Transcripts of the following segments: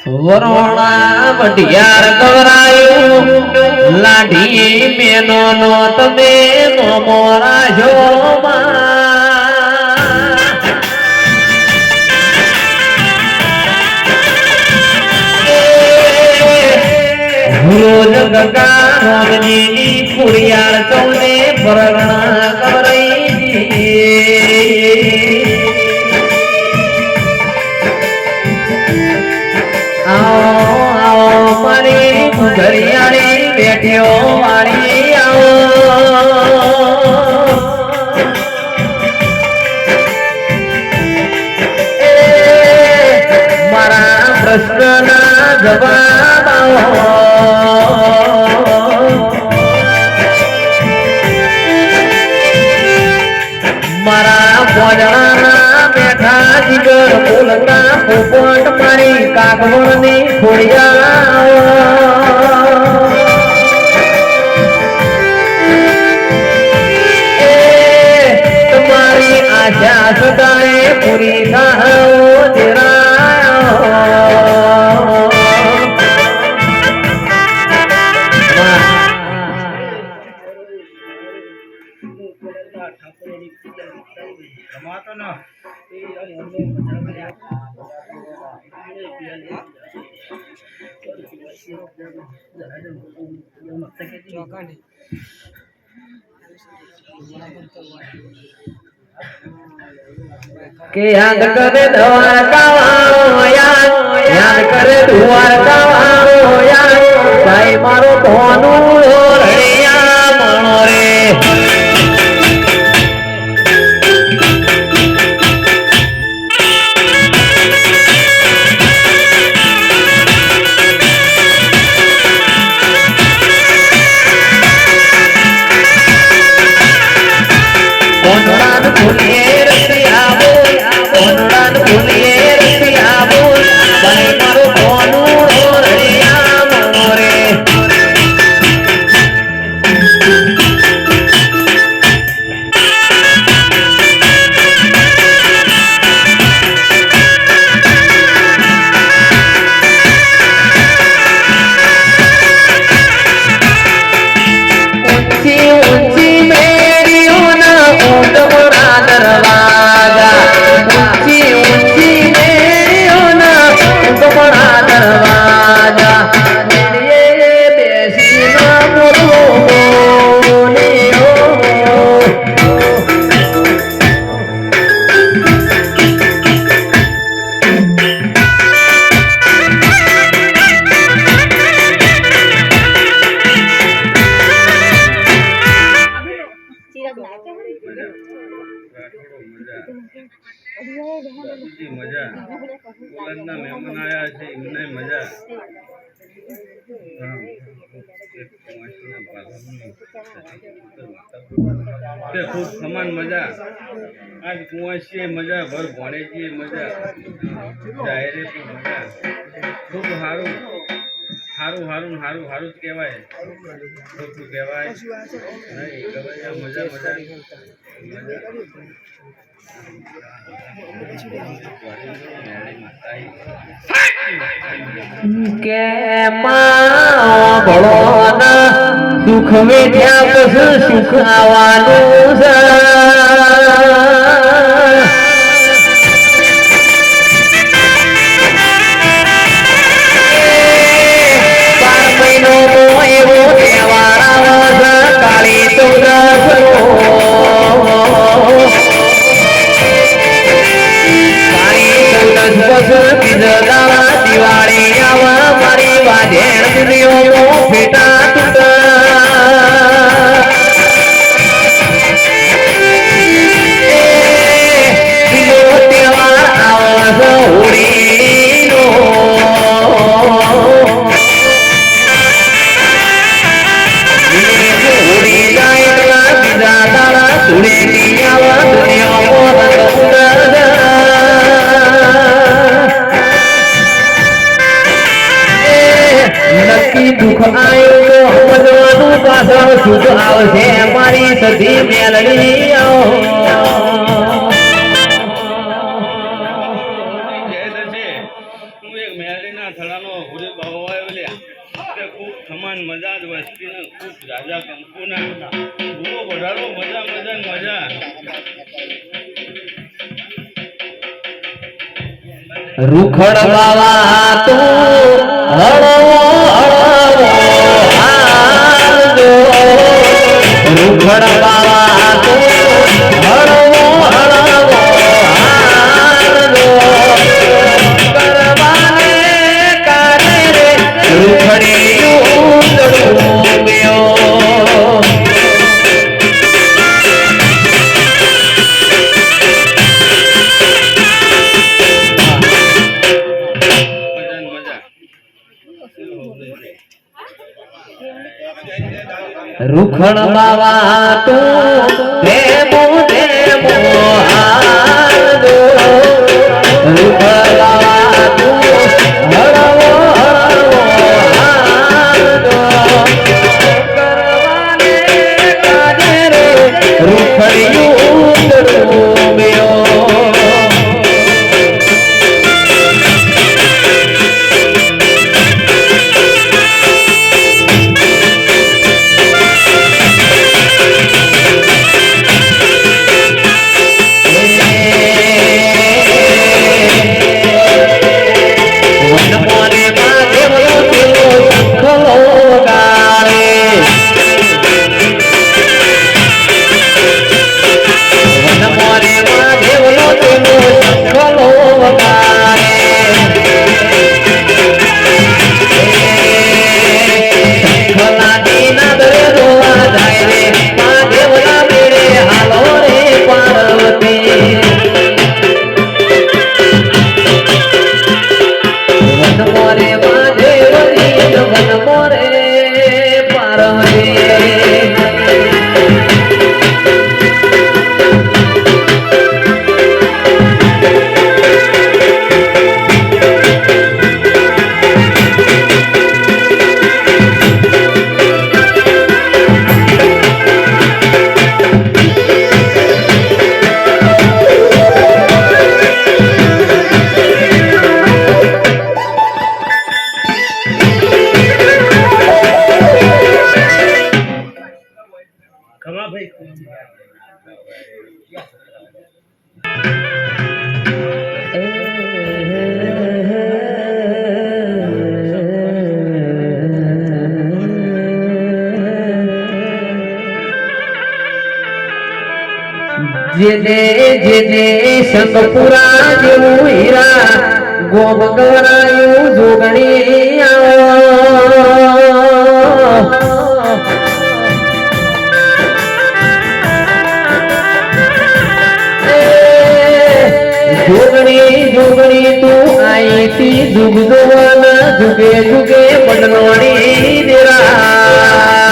વરોણા મઢિયાર ગવરાયું લાઢી મેનો નો તમે નોમો રાજો રોજ ગગા રોમજીની ફુરિયાળ ચૌને પરગણા કવરાઈ ઘરિયાળી બેઠ્યો વાળી આવો મારા પ્રશ્નના જવાબ આવો મારા ભોજનાના બેઠા જીગર બોલતા પોપટ મારી કાગવળની ખોડિયા સદાએ પૂરી થાઓ કે યાદ કરે દ્વારકા વાળો યાદ કરે દ્વારકા વાળો ભાઈ મારો કોનું રણિયા મણો રે खूब समान मजा आज कुआसी मजा भर भणे की मजा जाहिरे की मजा खूब हारू हारू हारू हारू हारू कहेवाय खूब कहेवाय नहीं कहेवाय मजा मजा के मां भळोना दुख वेठ्या पस सुख आवानुं છે બાર મહિનો એવો તહેવાર આવે કાળી ચૌદસ દિવાળી આવા મારી વાધેણ દુનિયો ફેટા તૂટા પાછળ સુખ આવશે મારી સધી મેલડી ખમાન મજા જ વસ્તી ને ખૂબ રાજા કંકુના ગુરુ વધારો મજા મજા ને મજા રૂખડ બાવા તું હળવો હળવો હાલજો રૂખડ બાવા તું હળવો હળવો હાલજો કરવાને કારે રે રૂખડી ઉંદડું રૂખડ બાવા તું દેમો દેમો હાલો રૂખડ બાવા તું હળવો હળવો હાલો કરવાને કાજે રે રૂખડી ઉંદડું મ્યો જેને સંગપુરા જેવું હીરા ગોમ ગવરાયું જોગણી જોગણી જોગણી તું આઈતી જુગ જોવાના જુગે જુગે મંડલોણી દેરા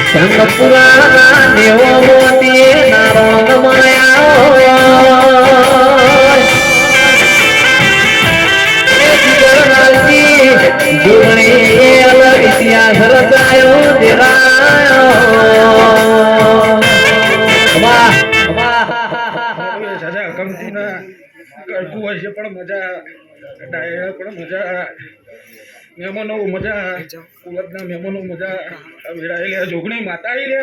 સંગપુરા દેવો મોતી નારોંગ ઇતિહાસ રચાયો કરતું હોય છે પણ મજા ડાયરા પણ મજા મહેમાનો મજા કુલતના મહેમાનો મજા વેળાયેલી જોગણી માતા લે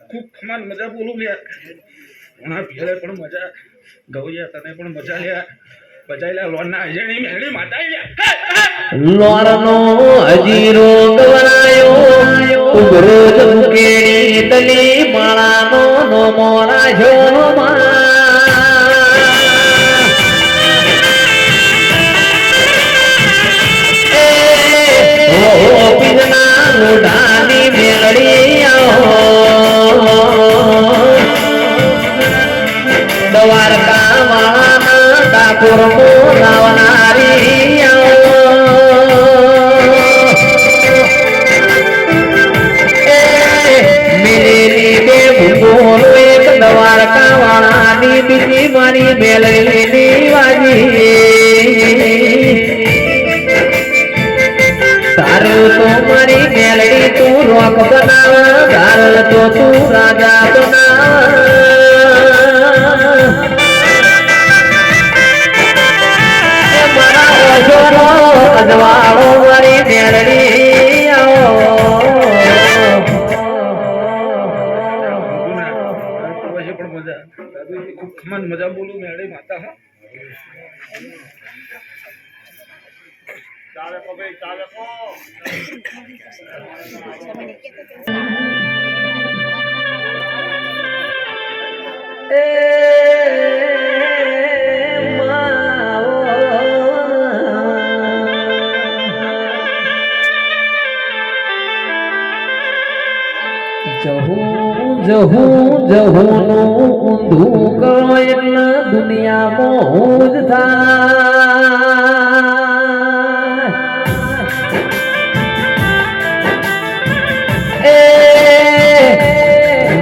ખૂબ ખમાન મજા બોલું લે ઘણા ભેળે પણ મજા ગૌરિયા તને પણ મજા લે બજાયેલા લોનના અજણી મેળી માતા લે લોરનો હજીરો ગવરાયો ઉગરો જમકેડી તલી માળાનો નો મોરા જો લોઢાની મેળડી દ્વારકા વાળાના ડાકોર બોલાવનારી મિલેલી બે ભૂગોળ એક દ્વારકા વાળા ધાર્યું તો મારી મેલડી તું રોક બનાવ ધાર તો તું રાજા બનાવ એ મારા ઓછોનો અજવાળો મારી મેલડી આવો પછી પણ મજા દાદુજી ખૂબ ખમાન મજા બોલું મેળે માતા હા જહું નું ઊંધું કરો એટલે દુનિયામાં હું જ થાય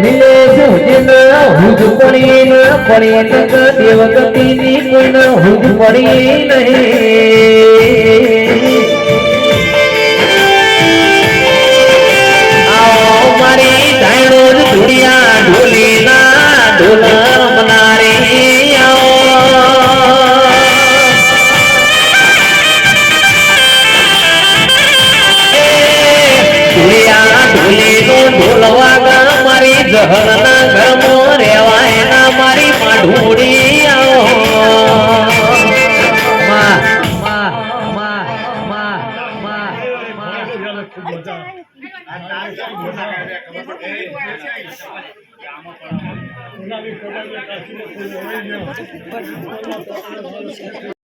મિલે જોજના હુજ પડી ન પડી તક દેવગતિની કોઈ ન હુજ પડી નહીં મારી ધાયણો જ ધુડિયા ઢોલીના ઢોલ રમનારી ધુડિયા ઢોલીનો ઢોલ વાગા મારી જહરના ઘરમાં રેવાય ના મારી માઢુડી આવો મા મા મા મા મા મા